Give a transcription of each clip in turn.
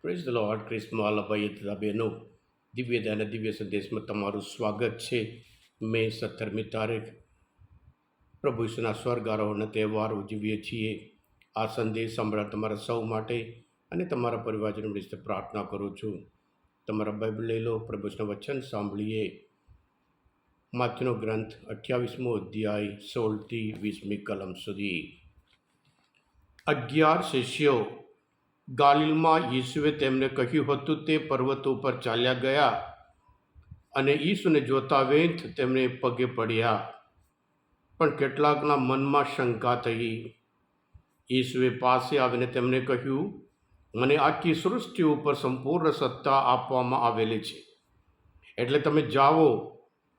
Praise the lord. ક્રિસ્મવાલા ભાઈ તથા બહેનો, દિવ્ય અને દિવ્ય સંદેશમાં તમારું સ્વાગત છે. મે 17મી તારીખ પ્રભુ ઈસુના સ્વર્ગ આરોહણનો તહેવાર ઉજવીએ છીએ. આ સંદેશ સાંભળવા તમારા સૌ માટે અને તમારા પરિવારજનો વિશે પ્રાર્થના કરું છું. તમારા બાઇબલ લઈ લો, પ્રભુ ઈસુના વચન સાંભળીએ. માથ્યુનો ગ્રંથ 28મો અધ્યાય 16થી 20મી કલમ સુધી. 11 શિષ્યો ગાલિલમાં ઈસુએ તેમને કહ્યું હતું તે પર્વત ઉપર ચાલ્યા ગયા અને ઈસુને જોતા વેંત તેમને પગે પડ્યા. પણ કેટલાકના મનમાં શંકા થઈ. ઈસુએ પાસે આવીને તેમને કહ્યું, મને આખી સૃષ્ટિ ઉપર સંપૂર્ણ સત્તા આપવામાં આવેલી છે. એટલે તમે જાઓ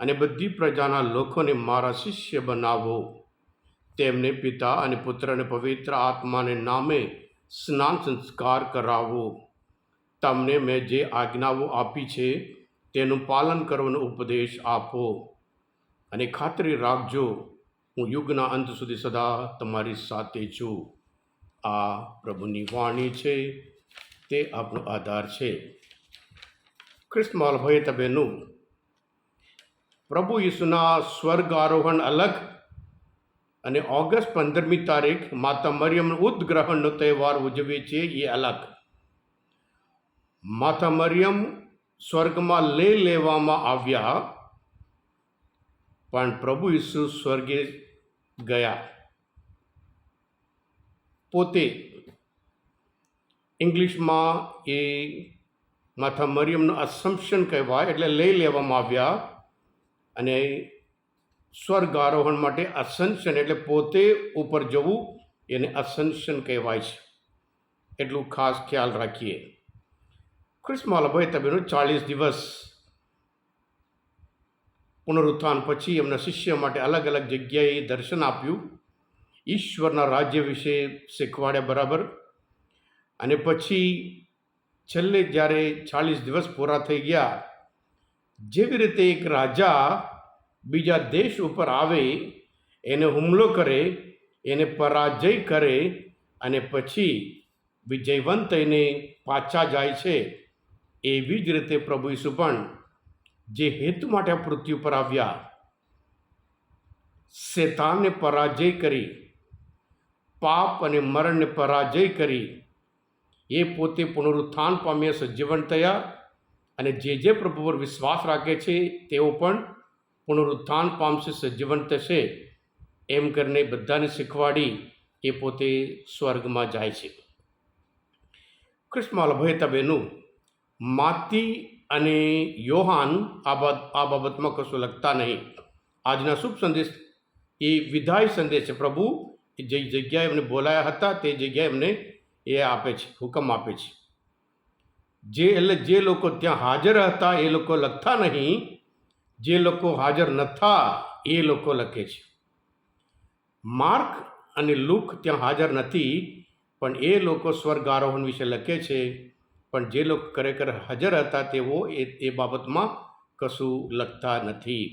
અને બધી પ્રજાના લોકોને મારા શિષ્ય બનાવો. તેમને પિતા અને પુત્ર અને પવિત્ર આત્માને નામે સ્નાન સંસ્કાર કરાવો. તમને મેં જે આજ્ઞાઓ આપી છે તેનું પાલન કરવાનો ઉપદેશ આપો. અને ખાતરી રાખજો, હું યુગના અંત સુધી સદા તમારી સાથે છું. આ પ્રભુની વાણી છે, તે આપણો આધાર છે. ખ્રિસ્તમાં ભાઈ તબેનું, પ્રભુ ઈસુના સ્વર્ગ આરોહણ અલગ અને ઓગસ્ટ 15મી તારીખ માતા મરિયમનું ઉદ્ગ્રહણનો તહેવાર ઉજવીએ છીએ એ અલગ. માતા મરિયમ સ્વર્ગમાં લઈ લેવામાં આવ્યા, પણ પ્રભુ ઈસુ સ્વર્ગે ગયા. પોતે ઇંગ્લિશમાં એ માતા મરિયમનું અસમ્પશન કહેવાય, એટલે લઈ લેવામાં આવ્યા. અને સ્વર્ગ આરોહણ માટે અસેન્શન એટલે પોતે ઉપર જવું, એને અસેન્શન કહેવાય છે. એટલું ખાસ ખ્યાલ રાખીએ. ખ્રિસ્તમાં ભાઈ તબેનો 40 દિવસ પુનરુત્થાન પછી એમના શિષ્ય માટે અલગ અલગ જગ્યાએ દર્શન આપ્યું, ઈશ્વરના રાજ્ય વિશે શીખવાડ્યા બરાબર. અને પછી છેલ્લે જ્યારે 40 દિવસ પૂરા થઈ ગયા, જેવી રીતે એક રાજા બીજા દેશ ઉપર આવે, એને હુમલો કરે, એને પરાજય કરે અને પછી વિજયવંત થઈને પાછા જાય છે, એવી જ રીતે પ્રભુ ઈસુ પણ જે હેતુ માટે આ પૃથ્વી પર આવ્યા, શેતાનને પરાજય કરી, પાપ અને મરણને પરાજય કરી, એ પોતે પુનરુત્થાન પામ્યા, સજીવન થયા. અને જે પ્રભુ પર વિશ્વાસ રાખે છે તેઓ પણ પુનરુત્થાન પામશે, સજીવન થશે. એમ કરીને બધાને શીખવાડી એ પોતે સ્વર્ગમાં જાય છે. ખ્રિસ્તમાં ભયતા બહેનું, માતી અને યોહાન આ બાબતમાં કશું લખતા નહીં. આજના શુભ સંદેશ એ વિદાય સંદેશ છે. પ્રભુ જે જગ્યાએ એમને બોલાયા હતા તે જગ્યાએ એમને એ આપે છે, હુકમ આપે છે. જે લોકો ત્યાં હાજર હતા એ લોકો લખતા નહીં, જે લોકો હાજર નહોતા એ લોકો લખે છે. માર્ક અને લુક ત્યાં હાજર નથી, પણ એ લોકો સ્વર્ગ આરોહણ વિશે લખે છે. પણ જે લોકો ખરેખર હાજર હતા તેઓ એ બાબતમાં કશું લખતા નથી.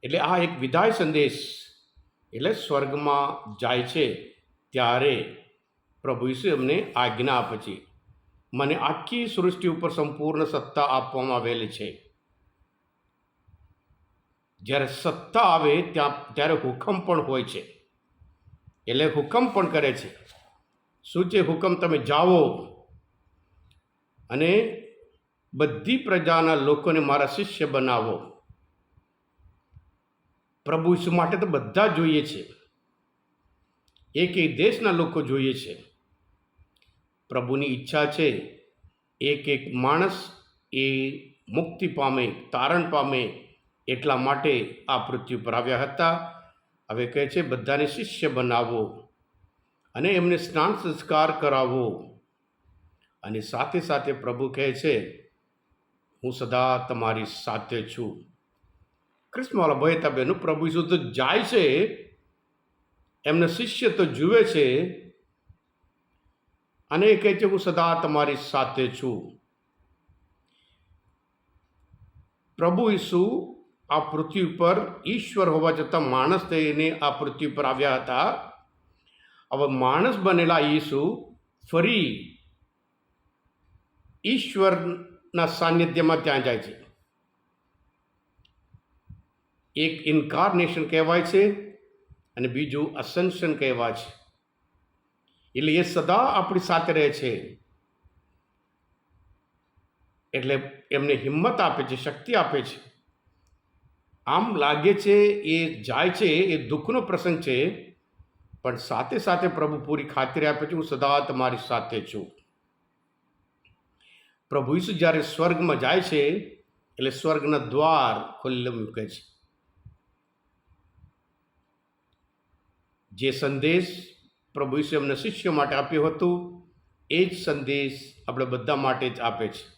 એટલે આ એક વિદાય સંદેશ, એટલે સ્વર્ગમાં જાય છે ત્યારે પ્રભુ ઈસુ એમને આજ્ઞા આપે છે, મને આખી સૃષ્ટિ ઉપર સંપૂર્ણ સત્તા આપવામાં આવેલી છે. જ્યારે સત્તા આવે ત્યારે હુકમ પણ હોય છે, એટલે હુકમ પણ કરે છે. શું છે હુકમ? તમે જાઓ અને બધી પ્રજાના લોકોને મારા શિષ્ય બનાવો. પ્રભુ ઈસુ માટે તો બધા જોઈએ છે, એક દેશના લોકો જોઈએ છે. પ્રભુની ઈચ્છા છે એક માણસ એ મુક્તિ પામે, તારણ પામે, એટલા માટે આ પૃથ્વી પર આવ્યા હતા. હવે કહે છે બધાને શિષ્ય બનાવો અને એમને સ્નાન સંસ્કાર કરાવો. અને સાથે સાથે પ્રભુ કહે છે હું સદા તમારી સાથે છું. ખ્રિસ્તમાં ભયતા બહેનું, પ્રભુ ઈસુ તો જાય છે, એમના શિષ્ય તો જુએ છે અને એ કહે છે હું સદા તમારી સાથે છું. પ્રભુ ઈસુ આ પૃથ્વી પર ઈશ્વર હોવા છતાં માણસ થઈને આ પૃથ્વી પર આવ્યા હતા. હવે માણસ બનેલા ઈસુ ફરી ઈશ્વરના સાનિધ્યમાં ત્યાં જાય છે. એક ઇન્કાર્નેશન કહેવાય છે અને બીજું અસેન્શન કહેવાય છે. એટલે એ સદા આપણી સાથે રહે છે. એટલે એમને હિંમત આપે છે, શક્તિ આપે છે. આમ લાગે છે એ જાય છે, એ દુઃખનો પ્રસંગ છે, પણ સાથે સાથે પ્રભુ પૂરી ખાતરી આપે છે, હું સદા તમારી સાથે છું. પ્રભુ ઈસુ જ્યારે સ્વર્ગમાં જાય છે એટલે સ્વર્ગના દ્વાર ખુલ્લા મૂકે છે. જે સંદેશ પ્રભુ ઈસુ એમના શિષ્યો માટે આપ્યો હતો એ જ સંદેશ આપણે બધા માટે જ આપે છે.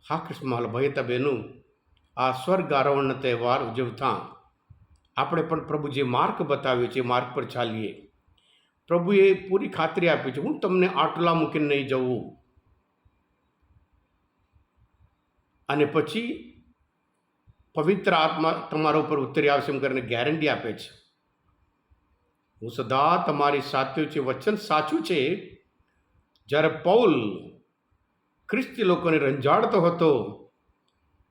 હા કૃષ્ણ ભાઈ બહેનો, આ સ્વર્ગ આરોહણનો તહેવાર ઉજવતા આપણે પણ પ્રભુ જે માર્ગ બતાવ્યો છે એ માર્ગ પર ચાલીએ. પ્રભુએ પૂરી ખાતરી આપી છે, હું તમને આટલા મૂકીને નહીં જવું. અને પછી પવિત્ર આત્મા તમારા ઉપર ઉતરી આવશે એમ કરીને ગેરંટી આપે છે. હું સદા તમારી સાથે છે. વચન સાચું છે. જ્યારે પૌલ ખ્રિસ્તી લોકોને રંજાડતો હતો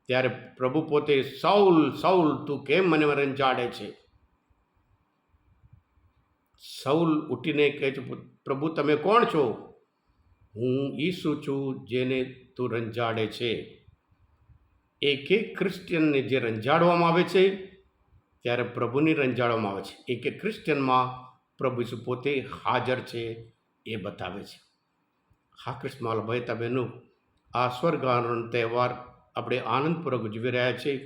ત્યારે પ્રભુ પોતે, સાઉલ સાઉલ તું કેમ મને રંજાડે છે? સાઉલ ઉઠીને કહે છે, પ્રભુ તમે કોણ છો? હું ઈસુ છું જેને તું રંજાડે છે. એક એક ક્રિશ્ચિયનને જે રંજાડવામાં આવે છે ત્યારે પ્રભુને રંજાડવામાં આવે છે. એક એક ક્રિશ્ચિયનમાં પ્રભુ ઈસુ પોતે હાજર છે એ બતાવે છે. હા કૃષ્ણ ભાઈ બહેનો, આ સ્વર્ગ આરોહણ તહેવાર આપણે આનંદપૂર્વક ઉજવી રહ્યા છે.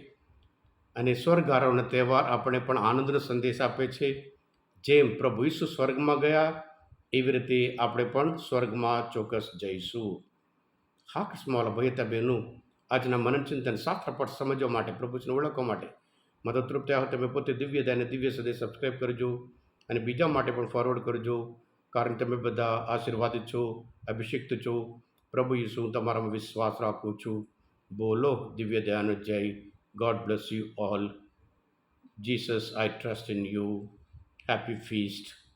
અને સ્વર્ગ આરોહણ તહેવાર આપણે પણ આનંદનો સંદેશ આપે છે. જેમ પ્રભુ ઈસુ સ્વર્ગમાં ગયા એવી રીતે આપણે પણ સ્વર્ગમાં ચોક્કસ જઈશું. હા કૃષ્ણ ભાઈ બહેનો, આજના મનન ચિંતન શાસ્ત્ર પાઠ સમજવા માટે, પ્રભુને ઓળખવા માટે મદદરૂપ થયા હોય તમે પોતે દિવ્ય દાન દિવ્ય સંદેશ સબસ્ક્રાઈબ કરજો અને બીજા માટે પણ ફોરવર્ડ કરજો. કારણ તમે બધા આશીર્વાદિત છો, અભિષિક્ત છો. પ્રભુ ઈસુ હું તમારામાં વિશ્વાસ રાખું છું. બોલો દિવ્ય દયાનો જય. God bless you all. Jesus I trust in you. Happy feast.